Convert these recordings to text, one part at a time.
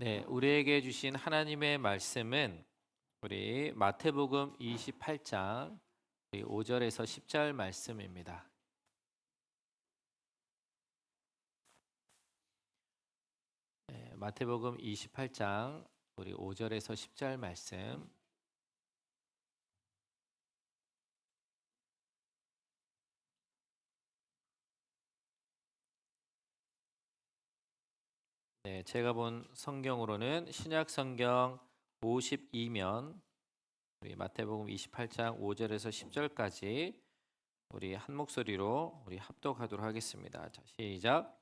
네, 우리에게 주신 하나님의 말씀은 우리 마태복음 28장 5절에서 10절 말씀입니다. 네, 마태복음 28장 우리 5절에서 10절 말씀. 네, 제가 본 성경으로는 신약 성경 52면 우리 마태복음 28장 5절에서 10절까지 우리 한 목소리로 우리 합독하도록 하겠습니다. 자, 시작.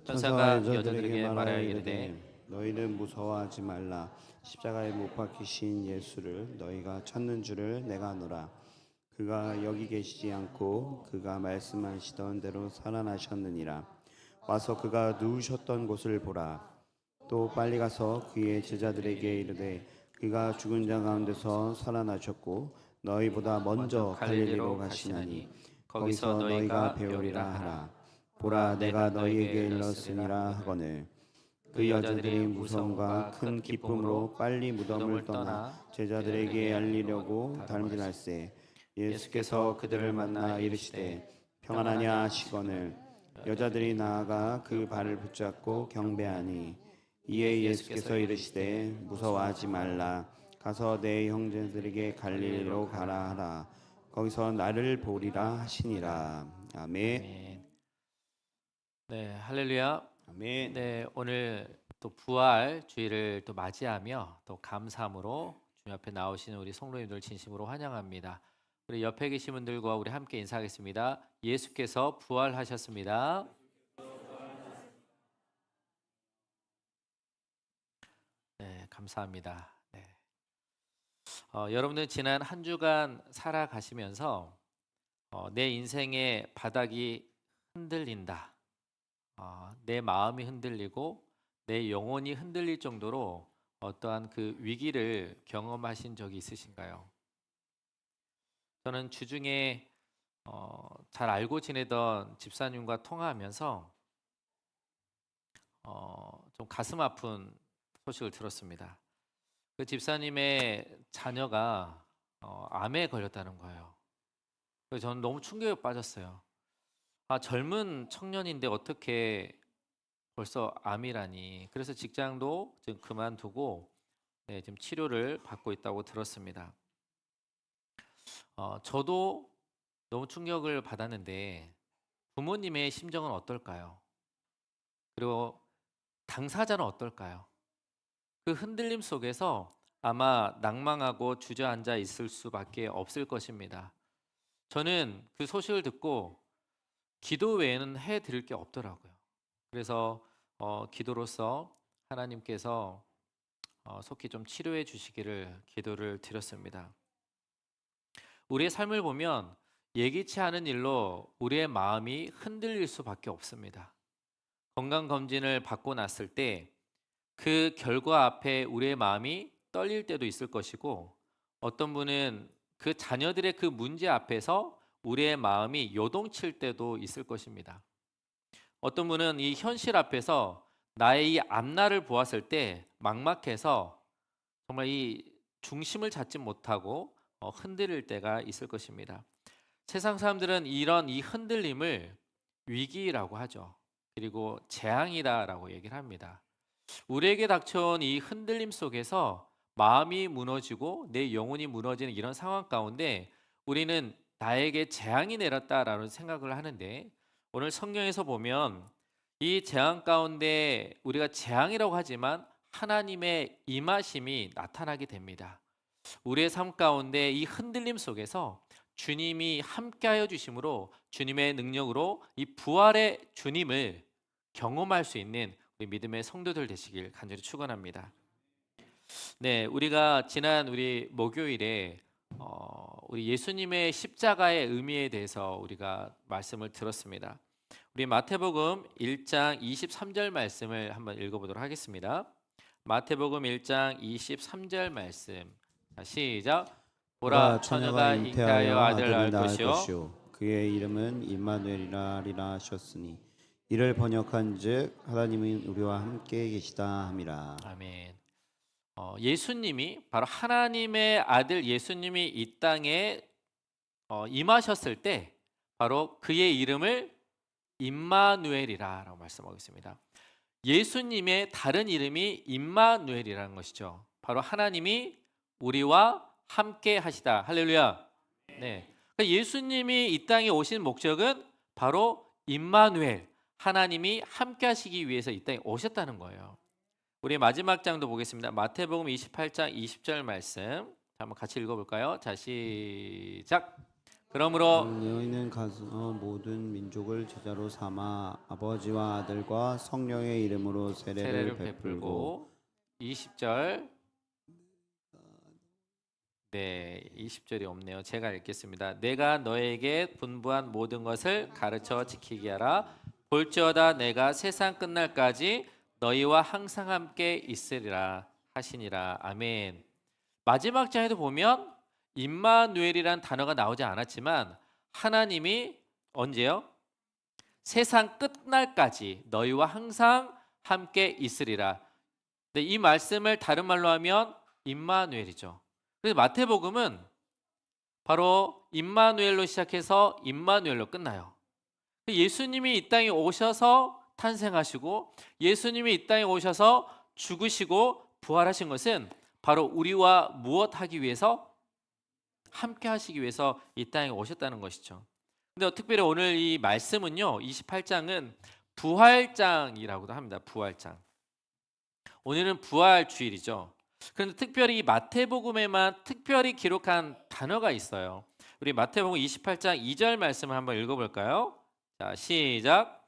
천사가 천사가 여자들에게 여자들에게 말하여 말하여 이르되 이르되 너희는 무서워하지 말라. 십자가에 못 박히신 예수를 너희가 찾는 줄을 내가 아노라. 그가 여기 계시지 않고 그가 말씀하시던 대로 살아나셨느니라. 와서 그가 누우셨던 곳을 보라. 또 빨리 가서 그의 제자들에게 이르되 그가 죽은 자 가운데서 살아나셨고 너희보다 먼저 갈릴리로 가시나니 거기서 거기서 너희가 너희가 배우리라 배우리라 하라. 하라. 보라 내가 너희에게 일렀으니라 하거늘 하거늘 그 그 여자들이 여자들이 무서움과 큰 기쁨으로 빨리 무덤을 떠나 제자들에게 알리려고 달림질할세. 예수께서 그들을 만나 이르시되 평안하냐 하시거늘 여자들이 나아가 그 발을 붙잡고 경배하니 이에 예수께서 이르시되 무서워하지 말라. 가서 내 형제들에게 갈릴리로 가라 하라. 거기서 나를 보리라 하시니라. 아멘. 아멘. 네, 할렐루야. 아멘. 네, 오늘 또 부활 주일을 또 맞이하며 또 감사함으로 주님 앞에 나오시는 우리 성도님들 진심으로 환영합니다. 우리 옆에 계신 분들과 우리 함께 인사하겠습니다. 예수께서 부활하셨습니다. 네, 감사합니다. 네. 여러분들 지난 한 주간 살아가시면서 내 인생의 바닥이 흔들린다. 내 마음이 흔들리고 내 영혼이 흔들릴 정도로 어떠한 그 위기를 경험하신 적이 있으신가요? 저는 주중에 잘 알고 지내던 집사님과 통화하면서 좀 가슴 아픈 소식을 들었습니다. 그 집사님의 자녀가 암에 걸렸다는 거예요. 그래서 저는 너무 충격에 빠졌어요. 젊은 청년인데 어떻게 벌써 암이라니. 그래서 직장도 지금 그만두고 네, 지금 치료를 받고 있다고 들었습니다. 저도 너무 충격을 받았는데 부모님의 심정은 어떨까요? 그리고 당사자는 어떨까요? 그 흔들림 속에서 아마 낭망하고 주저앉아 있을 수밖에 없을 것입니다. 저는 그 소식을 듣고 기도 외에는 해드릴 게 없더라고요. 그래서 기도로서 하나님께서 속히 좀 치료해 주시기를 기도를 드렸습니다. 우리의 삶을 보면 예기치 않은 일로 우리의 마음이 흔들릴 수밖에 없습니다. 건강검진을 받고 났을 때 그 결과 앞에 우리의 마음이 떨릴 때도 있을 것이고 어떤 분은 그 자녀들의 그 문제 앞에서 우리의 마음이 요동칠 때도 있을 것입니다. 어떤 분은 이 현실 앞에서 나의 이 앞날을 보았을 때 막막해서 정말 이 중심을 잡지 못하고 흔들릴 때가 있을 것입니다. 세상 사람들은 이런 이 흔들림을 위기라고 하죠. 그리고 재앙이다라고 얘기를 합니다. 우리에게 닥쳐온 이 흔들림 속에서 마음이 무너지고 내 영혼이 무너지는 이런 상황 가운데 우리는 나에게 재앙이 내렸다라는 생각을 하는데 오늘 성경에서 보면 이 재앙 가운데 우리가 재앙이라고 하지만 하나님의 임하심이 나타나게 됩니다. 우리의 삶 가운데 이 흔들림 속에서 주님이 함께하여 주심으로 주님의 능력으로 이 부활의 주님을 경험할 수 있는 우리 믿음의 성도들 되시길 간절히 축원합니다. 네, 우리가 지난 우리 목요일에 우리 예수님의 십자가의 의미에 대해서 우리가 말씀을 들었습니다. 우리 마태복음 1장 23절 말씀을 한번 읽어보도록 하겠습니다. 마태복음 1장 23절 말씀. 자, 시작. 보라 처녀가 잉태하여 아들을 낳을 것이요 그의 이름은 임마누엘이라 하셨으니 이를 번역한즉 하나님은 우리와 함께 계시다 함이라. 아멘. 예수님이 바로 하나님의 아들 예수님이 이 땅에 임하셨을 때 바로 그의 이름을 임마누엘이라고 말씀하고 있습니다. 예수님의 다른 이름이 임마누엘이라는 것이죠. 바로 하나님이 우리와 함께 하시다. 할렐루야. 네. 그러니까 예수님이 이 땅에 오신 목적은 바로 임마누엘, 하나님이 함께 하시기 위해서 이 땅에 오셨다는 거예요. 우리 마지막 장도 보겠습니다. 마태복음 28장 20절 말씀 한번 같이 읽어볼까요? 자, 시작. 그러므로 너희는 가서 모든 민족을 제자로 삼아 아버지와 아들과 성령의 이름으로 세례를 세례를 베풀고 베풀고 20절. 네, 20절이 없네요. 제가 읽겠습니다. 내가 너에게 분부한 모든 것을 가르쳐 지키게 하라. 볼지어다 내가 세상 끝날까지 너희와 항상 함께 있으리라 하시니라. 아멘. 마지막 장에도 보면 임마누엘이란 단어가 나오지 않았지만 하나님이 언제요? 세상 끝날까지 너희와 항상 함께 있으리라. 네, 이 말씀을 다른 말로 하면 임마누엘이죠. 그래서 마태복음은 바로 임마누엘로 시작해서 임마누엘로 끝나요. 예수님이 이 땅에 오셔서 탄생하시고 예수님이 이 땅에 오셔서 죽으시고 부활하신 것은 바로 우리와 무엇하기 위해서? 함께 하시기 위해서 이 땅에 오셨다는 것이죠. 근데 특별히 오늘 이 말씀은요, 28장은 부활장이라고도 합니다. 부활장. 오늘은 부활 주일이죠. 그런데 특별히 이 마태복음에만 특별히 기록한 단어가 있어요. 우리 마태복음 28장 2절 말씀을 한번 읽어볼까요? 자, 시작.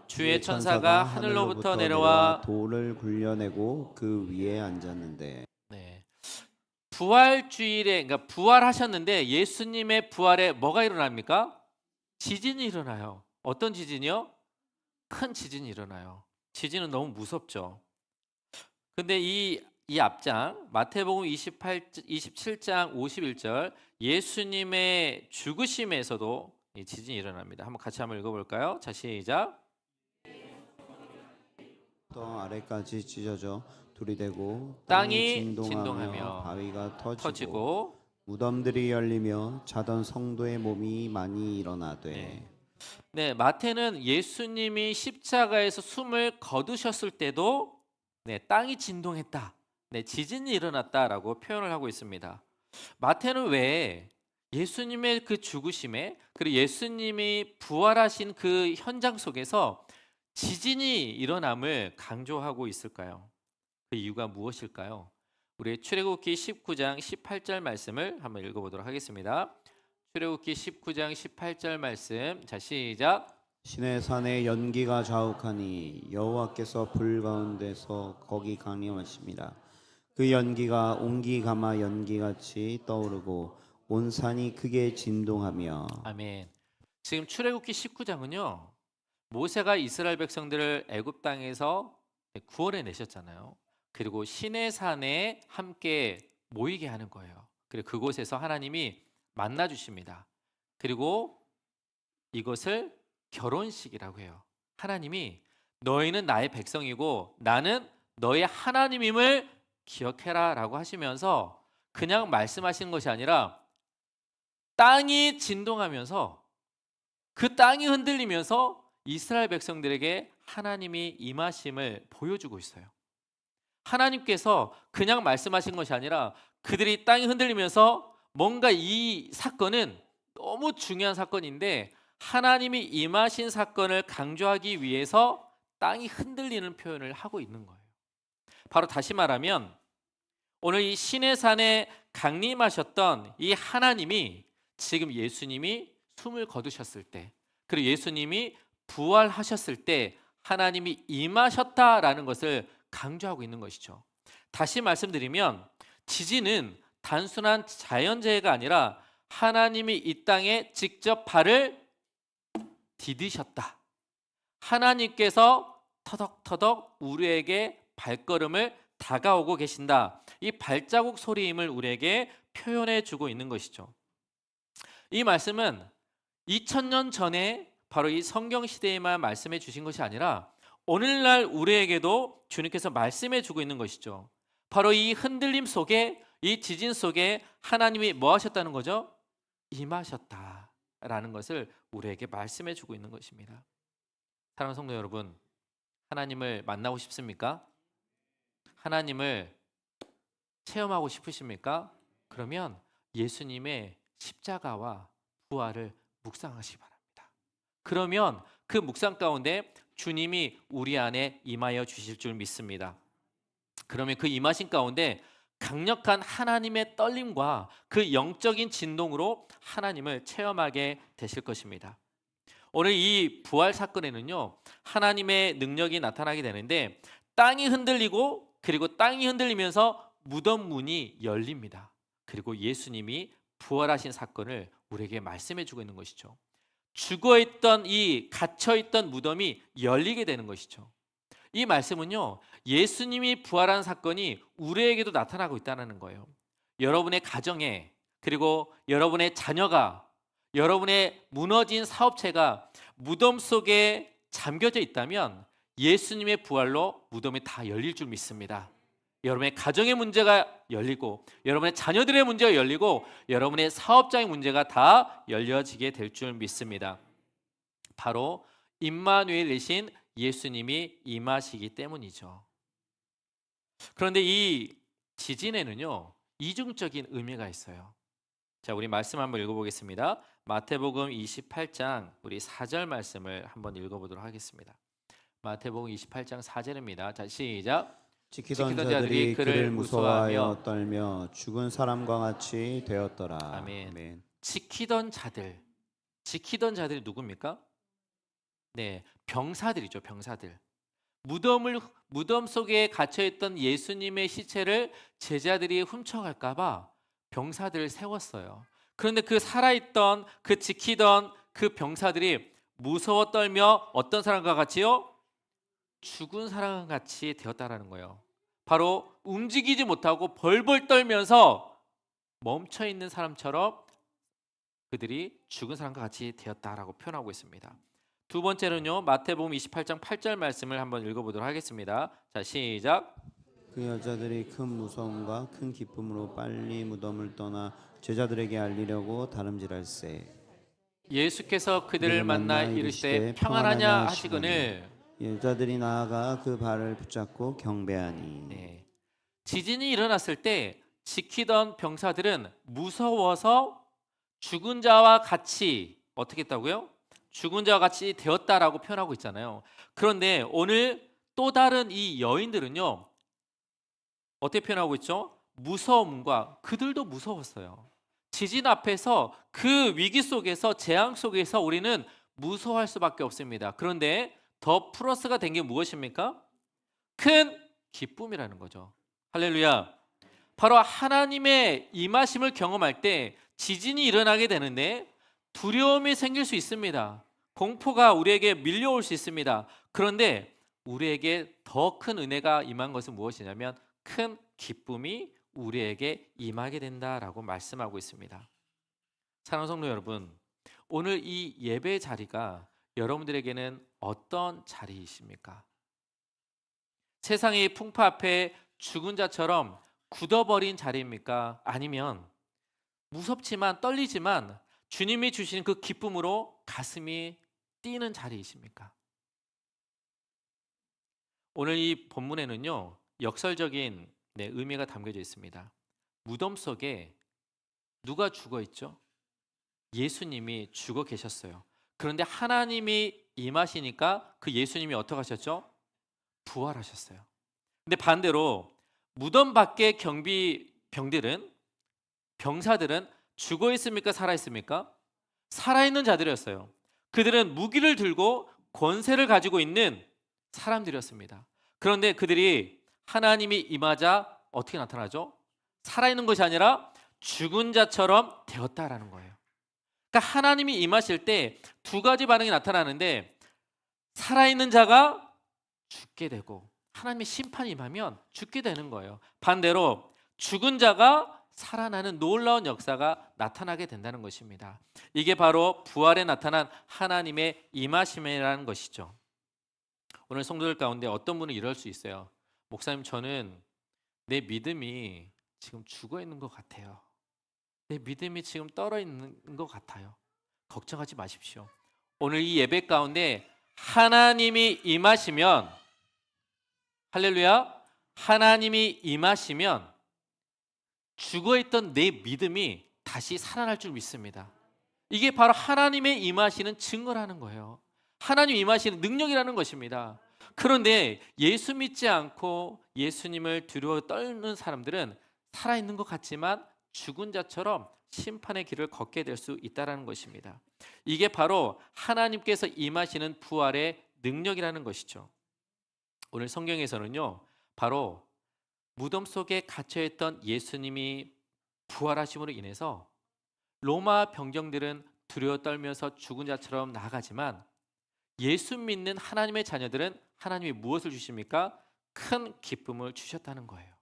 주의 천사가 하늘로부터 내려와 돌을 굴려내고 그 위에 앉았는데. 네. 부활 주일에, 그러니까 부활하셨는데 예수님의 부활에 뭐가 일어납니까? 지진이 일어나요. 어떤 지진이요? 큰 지진이 일어나요. 지진은 너무 무섭죠. 근데 이 앞장 마태복음 27장 51절 예수님의 죽으심에서도 이 지진이 일어납니다. 한번 같이 한번 읽어볼까요? 자, 시작. 또 아래까지 찢어져 둘이 되고 땅이 땅이 진동하며 바위가 터지고 무덤들이 열리며 자던 성도의 몸이 많이 일어나되. 네. 네, 마태는 예수님이 십자가에서 숨을 거두셨을 때도 땅이 진동했다. 지진이 일어났다라고 표현을 하고 있습니다. 마태는 왜 예수님의 그 죽으심에 그리고 예수님이 부활하신 그 현장 속에서 지진이 일어남을 강조하고 있을까요? 그 이유가 무엇일까요? 우리 출애굽기 19장 18절 말씀을 한번 읽어보도록 하겠습니다. 출애굽기 19장 18절 말씀. 자, 시작. 신의 산에 연기가 자욱하니 여호와께서 불 가운데서 거기 강림하십니다. 그 연기가 옹기가마 연기같이 떠오르고 온 산이 크게 진동하며. 아멘. 지금 출애굽기 19장은요. 모세가 이스라엘 백성들을 애굽 땅에서 구원해 내셨잖아요. 그리고 시내 산에 함께 모이게 하는 거예요. 그리고 그곳에서 하나님이 만나 주십니다. 그리고 이것을 결혼식이라고 해요. 하나님이 너희는 나의 백성이고 나는 너의 하나님임을 기억해라 라고 하시면서 그냥 말씀하시는 것이 아니라 땅이 진동하면서 그 땅이 흔들리면서 이스라엘 백성들에게 하나님이 임하심을 보여주고 있어요. 하나님께서 그냥 말씀하신 것이 아니라 그들이 땅이 흔들리면서 뭔가 이 사건은 너무 중요한 사건인데 하나님이 임하신 사건을 강조하기 위해서 땅이 흔들리는 표현을 하고 있는 거예요. 바로 다시 말하면 오늘 이 신의 산에 강림하셨던 이 하나님이 지금 예수님이 숨을 거두셨을 때 그리고 예수님이 부활하셨을 때 하나님이 임하셨다라는 것을 강조하고 있는 것이죠. 다시 말씀드리면 지진은 단순한 자연재해가 아니라 하나님이 이 땅에 직접 발을 디디셨다. 하나님께서 터덕터덕 우리에게 발걸음을 다가오고 계신다. 이 발자국 소리임을 우리에게 표현해 주고 있는 것이죠. 이 말씀은 2000년 전에 바로 이 성경 시대에만 말씀해 주신 것이 아니라 오늘날 우리에게도 주님께서 말씀해 주고 있는 것이죠. 바로 이 흔들림 속에, 이 지진 속에 하나님이 뭐 하셨다는 거죠? 임하셨다라는 것을 우리에게 말씀해 주고 있는 것입니다. 사랑하는 성도 여러분, 하나님을 만나고 싶습니까? 하나님을 체험하고 싶으십니까? 그러면 예수님의 십자가와 부활을 묵상하시기 바랍니다. 그러면 그 묵상 가운데 주님이 우리 안에 임하여 주실 줄 믿습니다. 그러면 그 임하신 가운데 강력한 하나님의 떨림과 그 영적인 진동으로 하나님을 체험하게 되실 것입니다. 오늘 이 부활 사건에는요, 하나님의 능력이 나타나게 되는데 땅이 흔들리고, 그리고 땅이 흔들리면서 무덤 문이 열립니다. 그리고 예수님이 부활하신 사건을 우리에게 말씀해 주고 있는 것이죠. 죽어있던 이 갇혀있던 무덤이 열리게 되는 것이죠. 이 말씀은요, 예수님이 부활한 사건이 우리에게도 나타나고 있다는 거예요. 여러분의 가정에, 그리고 여러분의 자녀가, 여러분의 무너진 사업체가 무덤 속에 잠겨져 있다면 예수님의 부활로 무덤이 다 열릴 줄 믿습니다. 여러분의 가정의 문제가 열리고, 여러분의 자녀들의 문제가 열리고, 여러분의 사업장의 문제가 다 열려지게 될 줄 믿습니다. 바로 임마누엘이신 예수님이 임하시기 때문이죠. 그런데 이 지진에는요, 이중적인 의미가 있어요. 자, 우리 말씀 한번 읽어보겠습니다. 마태복음 28장 우리 4절 말씀을 한번 읽어보도록 하겠습니다. 마태복음 28장 4절입니다. 자, 시작. 지키던 자들이 그를 무서워하여 떨며 죽은 사람과 같이 되었더라. 아멘. 아멘. 지키던 자들이 누굽니까? 네, 병사들이죠. 병사들. 무덤 속에 갇혀 있던 예수님의 시체를 제자들이 훔쳐갈까 봐 병사들을 세웠어요. 그런데 그 살아있던, 그 지키던 그 병사들이 무서워 떨며 어떤 사람과 같이요? 죽은 사람과 같이 되었다라는 거예요. 바로 움직이지 못하고 벌벌 떨면서 멈춰 있는 사람처럼 그들이 죽은 사람과 같이 되었다라고 표현하고 있습니다. 두 번째는요, 마태복음 28장 8절 말씀을 한번 읽어보도록 하겠습니다. 자, 시작. 그 여자들이 큰 무서움과 큰 기쁨으로 빨리 무덤을 떠나 제자들에게 알리려고 다름질할세. 예수께서 그들을 만나 이르시되 평안하냐 하시거늘. 여자들이 나아가 그 발을 붙잡고 경배하니. 네. 지진이 일어났을 때 지키던 병사들은 무서워서 죽은 자와 같이 어떻게 했다고요? 죽은 자와 같이 되었다라고 표현하고 있잖아요. 그런데 오늘 또 다른 이 여인들은요, 어떻게 표현하고 있죠? 무서움과, 그들도 무서웠어요. 지진 앞에서, 그 위기 속에서, 재앙 속에서 우리는 무서워할 수밖에 없습니다. 그런데 더 플러스가 된 게 무엇입니까? 큰 기쁨이라는 거죠. 할렐루야. 바로 하나님의 임하심을 경험할 때 지진이 일어나게 되는데 두려움이 생길 수 있습니다. 공포가 우리에게 밀려올 수 있습니다. 그런데 우리에게 더 큰 은혜가 임한 것은 무엇이냐면 큰 기쁨이 우리에게 임하게 된다라고 말씀하고 있습니다. 사랑하는 성도 여러분, 오늘 이 예배 자리가 여러분들에게는 어떤 자리이십니까? 세상의 풍파 앞에 죽은 자처럼 굳어버린 자리입니까? 아니면 무섭지만 떨리지만 주님이 주신 그 기쁨으로 가슴이 뛰는 자리이십니까? 오늘 이 본문에는요, 역설적인 의미가 담겨져 있습니다. 무덤 속에 누가 죽어 있죠? 예수님이 죽어 계셨어요. 그런데 하나님이 임하시니까 그 예수님이 어떻게 하셨죠? 부활하셨어요. 근데 반대로 무덤 밖의 병사들은 죽어 있습니까? 살아 있습니까? 살아 있는 자들이었어요. 그들은 무기를 들고 권세를 가지고 있는 사람들이었습니다. 그런데 그들이 하나님이 임하자 어떻게 나타나죠? 살아있는 것이 아니라 죽은 자처럼 되었다라는 거예요. 그러니까 하나님이 임하실 때 두 가지 반응이 나타나는데, 살아있는 자가 죽게 되고 하나님의 심판이 임하면 죽게 되는 거예요. 반대로 죽은 자가 살아나는 놀라운 역사가 나타나게 된다는 것입니다. 이게 바로 부활에 나타난 하나님의 임하심이라는 것이죠. 오늘 성도들 가운데 어떤 분은 이럴 수 있어요. 목사님, 저는 내 믿음이 지금 죽어 있는 것 같아요. 내 믿음이 지금 떨어 있는 것 같아요. 걱정하지 마십시오. 오늘 이 예배 가운데 하나님이 임하시면, 할렐루야, 하나님이 임하시면 죽어있던 내 믿음이 다시 살아날 줄 믿습니다. 이게 바로 하나님의 임하시는 증거라는 거예요. 하나님 임하시는 능력이라는 것입니다. 그런데 예수 믿지 않고 예수님을 두려워 떨는 사람들은 살아있는 것 같지만 죽은 자처럼 심판의 길을 걷게 될 수 있다는 것입니다. 이게 바로 하나님께서 임하시는 부활의 능력이라는 것이죠. 오늘 성경에서는요, 바로 무덤 속에 갇혀있던 예수님이 부활하심으로 인해서 로마 병정들은 두려워 떨면서 죽은 자처럼 나아가지만 예수 믿는 하나님의 자녀들은 하나님이 무엇을 주십니까? 큰 기쁨을 주셨다는 거예요.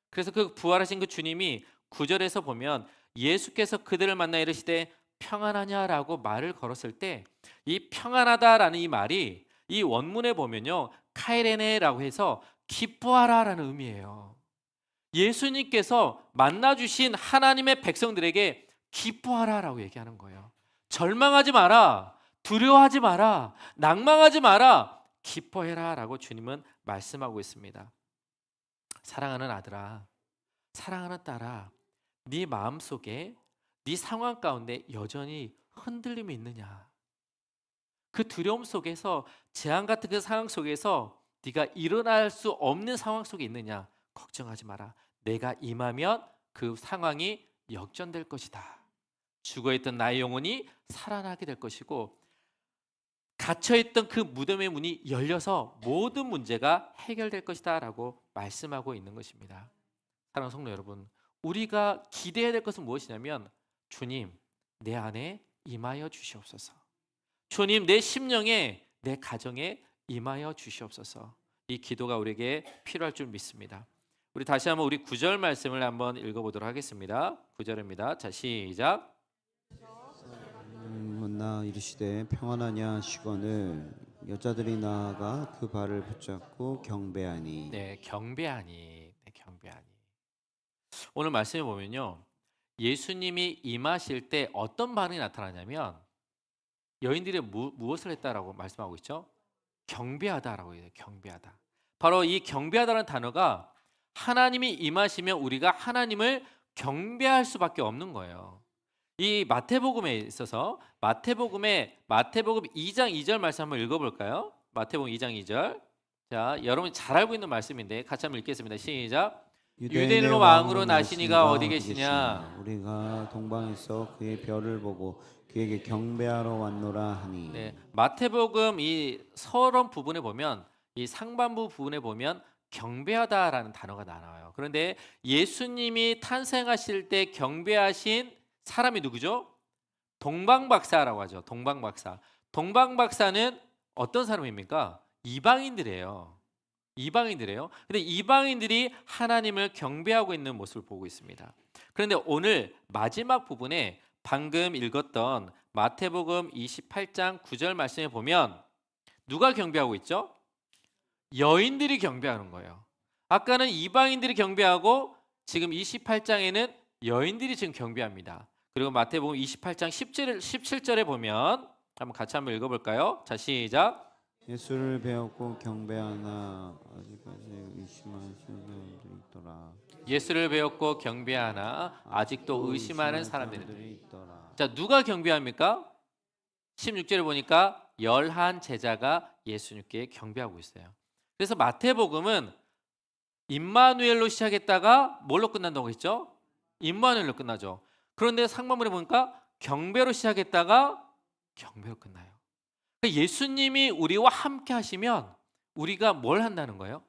그래서 그 부활하신 그 주님이 9절에서 보면 예수께서 그들을 만나 이르시되 평안하냐라고 말을 걸었을 때 이 평안하다라는 이 말이 이 원문에 보면요, 카이레네라고 해서 기뻐하라라는 의미예요. 예수님께서 만나주신 하나님의 백성들에게 기뻐하라라고 얘기하는 거예요. 절망하지 마라, 두려워하지 마라, 낭망하지 마라, 기뻐해라라고 주님은 말씀하고 있습니다. 사랑하는 아들아, 사랑하는 딸아, 네 마음속에 네 상황 가운데 여전히 흔들림이 있느냐? 그 두려움 속에서, 재앙 같은 그 상황 속에서 네가 일어날 수 없는 상황 속에 있느냐? 걱정하지 마라. 내가 임하면 그 상황이 역전될 것이다. 죽어있던 나의 영혼이 살아나게 될 것이고 갇혀있던 그 무덤의 문이 열려서 모든 문제가 해결될 것이다 라고 말씀하고 있는 것입니다. 사랑하는 성도 여러분, 우리가 기대해야 될 것은 무엇이냐면 주님, 내 안에 임하여 주시옵소서. 주님, 내 심령에, 내 가정에 임하여 주시옵소서. 이 기도가 우리에게 필요할 줄 믿습니다. 우리 다시 한번 우리 9절 말씀을 한번 읽어보도록 하겠습니다. 9절입니다. 자, 시작. 묻나 이르시되 평안하냐 시건을 여자들이 나아가 그 발을 붙잡고 경배하니. 네, 경배하니. 네, 경배하니. 오늘 말씀에 보면요, 예수님이 임하실 때 어떤 반응이 나타나냐면 여인들이 무엇을 했다라고 말씀하고 있죠? 경배하다라고 해요. 경배하다. 바로 이 경배하다라는 단어가 하나님이 임하시면 우리가 하나님을 경배할 수밖에 없는 거예요. 이 마태복음에 있어서 마태복음 2장 2절 말씀 한번 읽어볼까요? 마태복음 2장 2절. 자, 여러분 잘 알고 있는 말씀인데 같이 한번 읽겠습니다. 시작. 유대인으로 왕으로 나시니가 어디 계시냐? 우리가 동방에서 그의 별을 보고 그에게 경배하러 왔노라 하니. 네, 마태복음 이 서론 부분에 보면, 이 상반부 부분에 보면 경배하다라는 단어가 나와요. 그런데 예수님이 탄생하실 때 경배하신 사람이 누구죠? 동방박사라고 하죠. 동방박사. 동방박사는 어떤 사람입니까? 이방인들이에요. 이방인들이에요. 근데 이방인들이 하나님을 경배하고 있는 모습을 보고 있습니다. 그런데 오늘 마지막 부분에 방금 읽었던 마태복음 28장 9절 말씀에 보면 누가 경배하고 있죠? 여인들이 경배하는 거예요. 아까는 이방인들이 경배하고 지금 28장에는 여인들이 지금 경배합니다. 그리고 마태복음 28장 17절에 보면 한번 같이 한번 읽어볼까요? 자, 시작. 예수를 배웠고 경배하나 아직까지 의심하는 사람들이 있더라. 예수를 배웠고 경배하나 아직도 의심하는 사람들이 있더라. 자, 누가 경배합니까? 16절에 보니까 11 제자가 예수님께 경배하고 있어요. 그래서 마태복음은 임마누엘로 시작했다가 뭘로 끝난다고 했죠? 임마누엘로 끝나죠. 그런데 상반문에 보니까 경배로 시작했다가 경배로 끝나요. 그러니까 예수님이 우리와 함께 하시면 우리가 뭘 한다는 거예요?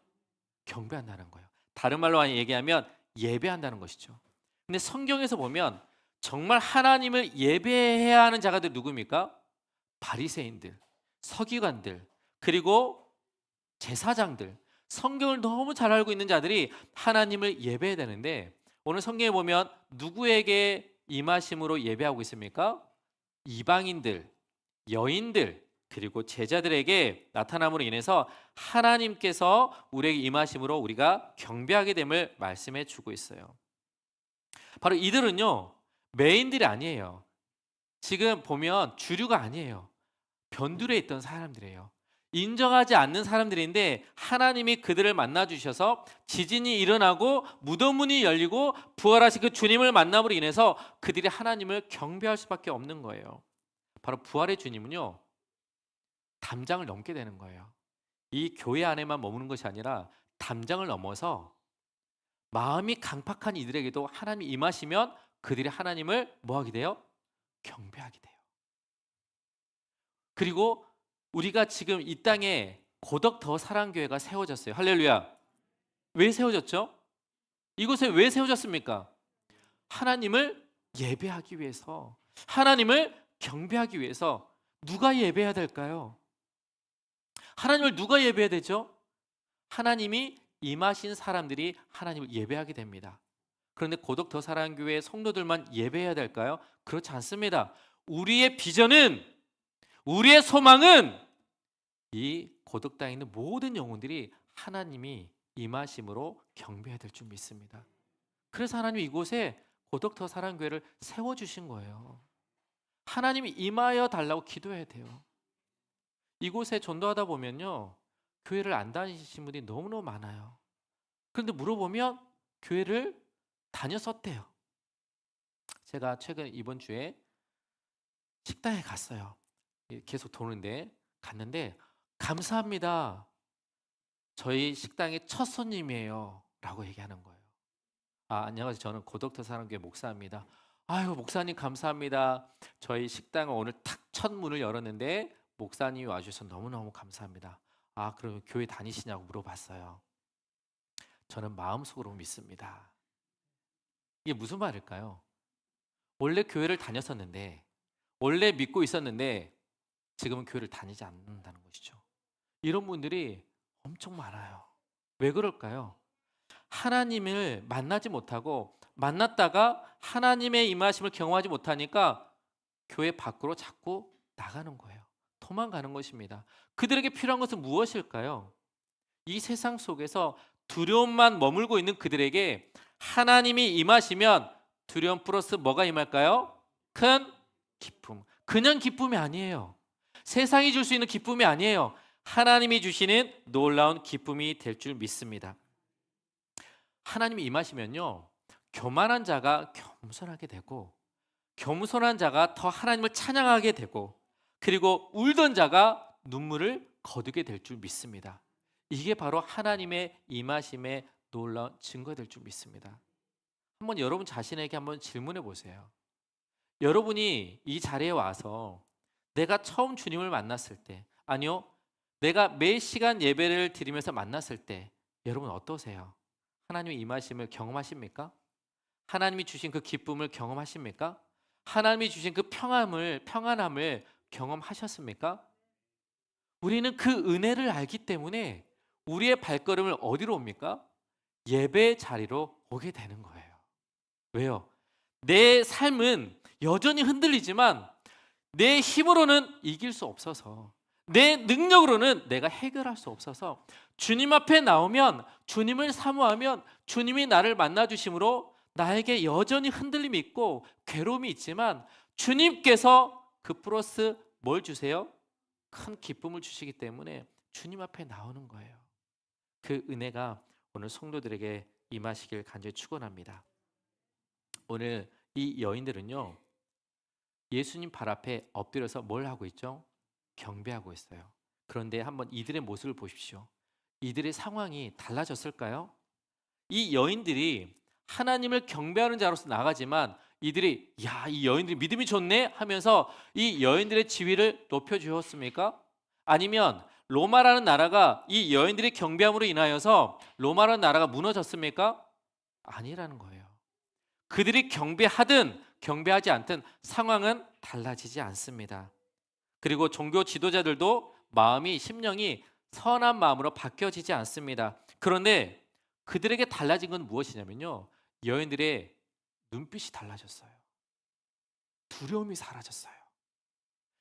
경배한다는 거예요. 다른 말로 얘기하면 예배한다는 것이죠. 근데 성경에서 보면 정말 하나님을 예배해야 하는 자가들 누구입니까? 바리새인들, 서기관들, 그리고 제사장들, 성경을 너무 잘 알고 있는 자들이 하나님을 예배해야 되는데 오늘 성경에 보면 누구에게 임하심으로 예배하고 있습니까? 이방인들, 여인들, 그리고 제자들에게 나타남으로 인해서 하나님께서 우리에게 임하심으로 우리가 경배하게 됨을 말씀해 주고 있어요. 바로 이들은요, 메인들이 아니에요. 지금 보면 주류가 아니에요. 변두리에 있던 사람들이에요. 인정하지 않는 사람들인데 하나님이 그들을 만나 주셔서 지진이 일어나고 무덤 문이 열리고 부활하신 그 주님을 만남으로 인해서 그들이 하나님을 경배할 수밖에 없는 거예요. 바로 부활의 주님은요, 담장을 넘게 되는 거예요. 이 교회 안에만 머무는 것이 아니라 담장을 넘어서 마음이 강팍한 이들에게도 하나님이 임하시면 그들이 하나님을 뭐하게 돼요? 경배하게 돼요. 그리고 우리가 지금 이 땅에 고덕 더 사랑교회가 세워졌어요. 할렐루야. 왜 세워졌죠? 이곳에 왜 세워졌습니까? 하나님을 예배하기 위해서, 하나님을 경배하기 위해서. 누가 예배해야 될까요? 하나님을 누가 예배해야 되죠? 하나님이 임하신 사람들이 하나님을 예배하게 됩니다. 그런데 고덕 더 사랑교회 성도들만 예배해야 될까요? 그렇지 않습니다. 우리의 비전은, 우리의 소망은 이 고덕 땅에 있는 모든 영혼들이 하나님이 임하심으로 경배해야 될 줄 믿습니다. 그래서 하나님이 이곳에 고덕 더 사랑교회를 세워주신 거예요. 하나님이 임하여 달라고 기도해야 돼요. 이곳에 전도하다 보면요, 교회를 안 다니신 분들이 너무너무 많아요. 그런데 물어보면 교회를 다녔었대요. 제가 최근 이번 주에 식당에 갔어요. 계속 도는데 갔는데, 감사합니다, 저희 식당의 첫 손님이에요 라고 얘기하는 거예요. 안녕하세요, 저는 고덕터 사랑교회 목사입니다. 아유, 목사님 감사합니다. 저희 식당을 오늘 탁 첫 문을 열었는데 목사님이 와주셔서 너무너무 감사합니다. 그럼 교회 다니시냐고 물어봤어요. 저는 마음속으로 믿습니다. 이게 무슨 말일까요? 원래 교회를 다녔었는데, 원래 믿고 있었는데 지금은 교회를 다니지 않는다는 것이죠. 이런 분들이 엄청 많아요. 왜 그럴까요? 하나님을 만나지 못하고, 만났다가 하나님의 임하심을 경험하지 못하니까 교회 밖으로 자꾸 나가는 거예요. 도망가는 것입니다. 그들에게 필요한 것은 무엇일까요? 이 세상 속에서 두려움만 머물고 있는 그들에게 하나님이 임하시면 두려움 플러스 뭐가 임할까요? 큰 기쁨. 그냥 기쁨이 아니에요. 세상이 줄 수 있는 기쁨이 아니에요. 하나님이 주시는 놀라운 기쁨이 될 줄 믿습니다. 하나님이 임하시면요, 교만한 자가 겸손하게 되고, 겸손한 자가 더 하나님을 찬양하게 되고, 그리고 울던 자가 눈물을 거두게 될 줄 믿습니다. 이게 바로 하나님의 임하심의 놀라운 증거될 줄 믿습니다. 한번 여러분 자신에게 한번 질문해 보세요. 여러분이 이 자리에 와서 내가 처음 주님을 만났을 때, 아니요, 내가 매 시간 예배를 드리면서 만났을 때 여러분 어떠세요? 하나님의 임하심을 경험하십니까? 하나님이 주신 그 기쁨을 경험하십니까? 하나님이 주신 그 평안함을 경험하셨습니까? 우리는 그 은혜를 알기 때문에 우리의 발걸음을 어디로 옵니까? 예배 자리로 오게 되는 거예요. 왜요? 내 삶은 여전히 흔들리지만 내 힘으로는 이길 수 없어서, 내 능력으로는 내가 해결할 수 없어서 주님 앞에 나오면, 주님을 사모하면 주님이 나를 만나주심으로 나에게 여전히 흔들림이 있고 괴로움이 있지만 주님께서 그 플러스 뭘 주세요? 큰 기쁨을 주시기 때문에 주님 앞에 나오는 거예요. 그 은혜가 오늘 성도들에게 임하시길 간절히 축원합니다. 오늘 이 여인들은요, 예수님 발 앞에 엎드려서 뭘 하고 있죠? 경배하고 있어요. 그런데 한번 이들의 모습을 보십시오. 이들의 상황이 달라졌을까요? 이 여인들이 하나님을 경배하는 자로서 나가지만 이들이 이 여인들이 믿음이 좋네 하면서 이 여인들의 지위를 높여주었습니까? 아니면 로마라는 나라가 이 여인들의 경배함으로 인하여서 로마라는 나라가 무너졌습니까? 아니라는 거예요. 그들이 경배하든 경배하지 않든 상황은 달라지지 않습니다. 그리고 종교 지도자들도 마음이, 심령이 선한 마음으로 바뀌어지지 않습니다. 그런데 그들에게 달라진 건 무엇이냐면요, 여인들의 눈빛이 달라졌어요. 두려움이 사라졌어요.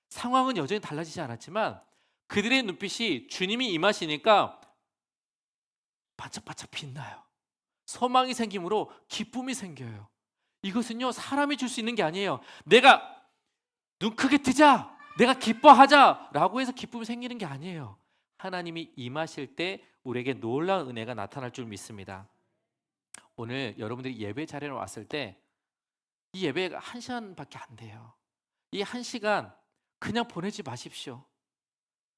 상황은 여전히 달라지지 않았지만 그들의 눈빛이 주님이 임하시니까 반짝반짝 빛나요. 소망이 생김으로 기쁨이 생겨요. 이것은요, 사람이 줄 수 있는 게 아니에요. 내가 눈 크게 뜨자, 내가 기뻐하자라고 해서 기쁨이 생기는 게 아니에요. 하나님이 임하실 때 우리에게 놀라운 은혜가 나타날 줄 믿습니다. 오늘 여러분들이 예배 자리에 왔을 때 이 예배가 1시간밖에 안 돼요. 이 1시간 그냥 보내지 마십시오.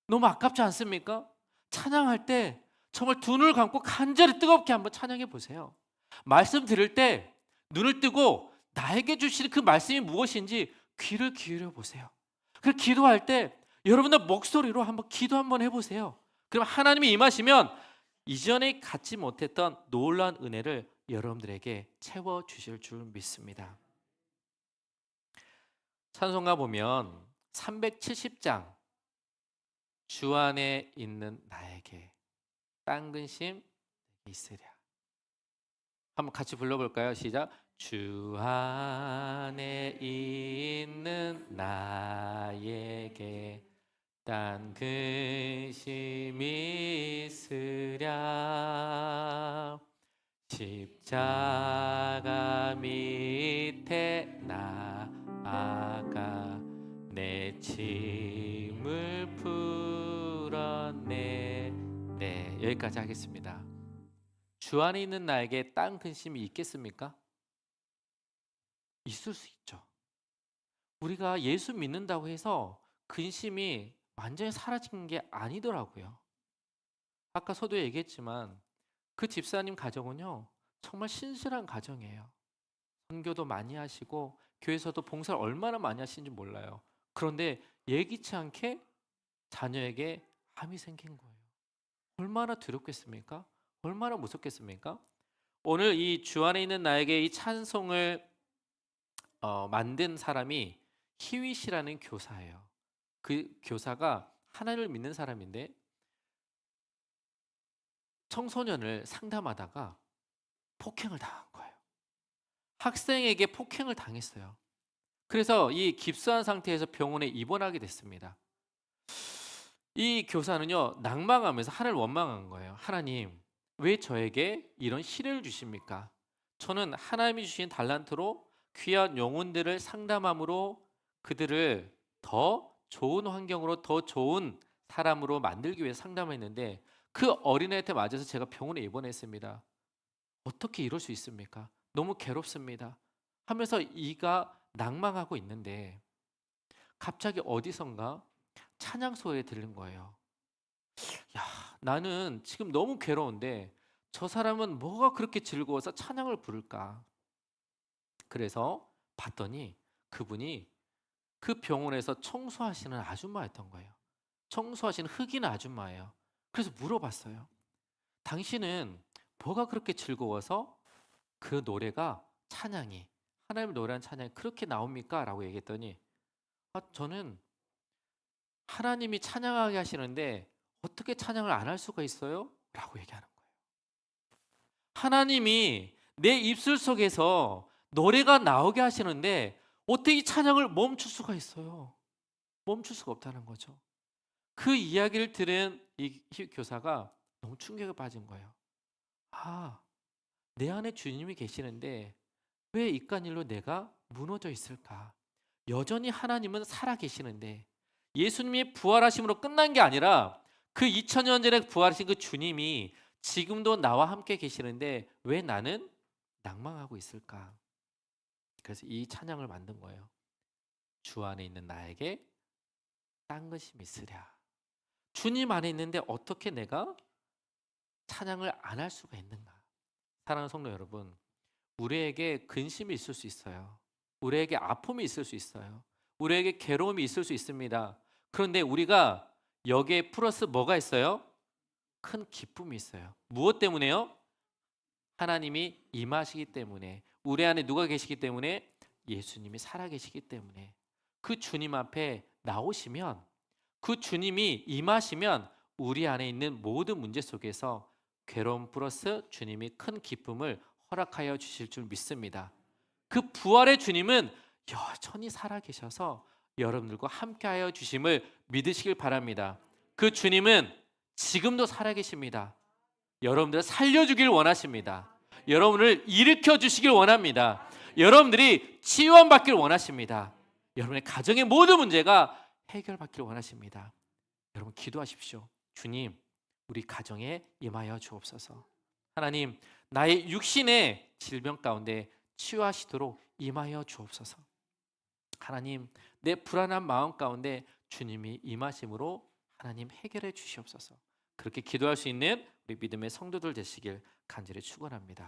너무 아깝지 않습니까? 찬양할 때 정말 두 눈을 감고 간절히 뜨겁게 한번 찬양해 보세요. 말씀 들을 때 눈을 뜨고 나에게 주시는 그 말씀이 무엇인지 귀를 기울여 보세요. 그리고 기도할 때 여러분들 목소리로 한번 기도 한번 해보세요. 그럼 하나님이 임하시면 이전에 갖지 못했던 놀라운 은혜를 여러분들에게 채워주실 줄 믿습니다. 찬송가 보면 370장 주 안에 있는 나에게 딴 근심 있으랴. 한번 같이 불러볼까요? 시작. 주 안에 있는 나에게 딴 근심 있으랴. 십자가 밑에 나아가 내 짐을 풀었네. 네, 여기까지 하겠습니다. 주 안에 있는 나에게 딴 근심이 있겠습니까? 있을 수 있죠. 우리가 예수 믿는다고 해서 근심이 완전히 사라진 게 아니더라고요. 아까 서도 얘기했지만 그 집사님 가정은요, 정말 신실한 가정이에요. 선교도 많이 하시고 교회에서도 봉사를 얼마나 많이 하시는지 몰라요. 그런데 예기치 않게 자녀에게 암이 생긴 거예요. 얼마나 두렵겠습니까? 얼마나 무섭겠습니까? 오늘 이 주 안에 있는 나에게 이 찬송을 만든 사람이 희윗이라는 교사예요. 그 교사가 하나님을 믿는 사람인데 청소년을 상담하다가 폭행을 당한 거예요. 학생에게 폭행을 당했어요. 그래서 이 깁스한 상태에서 병원에 입원하게 됐습니다. 이 교사는요, 낭망하면서 하나님을 원망한 거예요. 하나님, 왜 저에게 이런 시련을 주십니까? 저는 하나님이 주신 달란트로 귀한 영혼들을 상담함으로 그들을 더 좋은 환경으로 더 좋은 사람으로 만들기 위해 상담했는데 그 어린애한테 맞아서 제가 병원에 입원했습니다. 어떻게 이럴 수 있습니까? 너무 괴롭습니다. 하면서 이가 낭망하고 있는데 갑자기 어디선가 찬양 소리에 들린 거예요. 야, 나는 지금 너무 괴로운데 저 사람은 뭐가 그렇게 즐거워서 찬양을 부를까? 그래서 봤더니 그분이 그 병원에서 청소하시는 아줌마였던 거예요. 청소하시는 흑인 아줌마예요. 그래서 물어봤어요. 당신은 뭐가 그렇게 즐거워서 그 노래가 찬양이 하나님을 노래하는 찬양이 그렇게 나옵니까? 라고 얘기했더니 저는 하나님이 찬양하게 하시는데 어떻게 찬양을 안 할 수가 있어요? 라고 얘기하는 거예요. 하나님이 내 입술 속에서 노래가 나오게 하시는데 어떻게 이 찬양을 멈출 수가 있어요? 멈출 수가 없다는 거죠. 그 이야기를 들은 이 교사가 너무 충격에 빠진 거예요. 아, 내 안에 주님이 계시는데 왜 이깟 일로 내가 무너져 있을까? 여전히 하나님은 살아 계시는데 예수님이 부활하심으로 끝난 게 아니라 그 2000년 전에 부활하신 그 주님이 지금도 나와 함께 계시는데 왜 나는 낭망하고 있을까? 그래서 이 찬양을 만든 거예요. 주 안에 있는 나에게 딴 것이 있으랴. 주님 안에 있는데 어떻게 내가 찬양을 안 할 수가 있는가? 사랑하는 성도 여러분, 우리에게 근심이 있을 수 있어요. 우리에게 아픔이 있을 수 있어요. 우리에게 괴로움이 있을 수 있습니다. 그런데 우리가 여기에 플러스 뭐가 있어요? 큰 기쁨이 있어요. 무엇 때문에요? 하나님이 임하시기 때문에, 우리 안에 누가 계시기 때문에? 예수님이 살아계시기 때문에. 그 주님 앞에 나오시면, 그 주님이 임하시면 우리 안에 있는 모든 문제 속에서 괴로움 플러스 주님이 큰 기쁨을 허락하여 주실 줄 믿습니다. 그 부활의 주님은 여전히 살아계셔서 여러분들과 함께하여 주심을 믿으시길 바랍니다. 그 주님은 지금도 살아계십니다. 여러분들을 살려주길 원하십니다. 여러분을 일으켜 주시길 원합니다. 여러분들이 치유받길 원하십니다. 여러분의 가정의 모든 문제가 해결받길 원하십니다. 여러분 기도하십시오. 주님, 우리 가정에 임하여 주옵소서. 하나님, 나의 육신의 질병 가운데 치유하시도록 임하여 주옵소서. 하나님, 내 불안한 마음 가운데 주님이 임하심으로 하나님 해결해 주시옵소서. 그렇게 기도할 수 있는 우리 믿음의 성도들 되시길 간절히 축원합니다.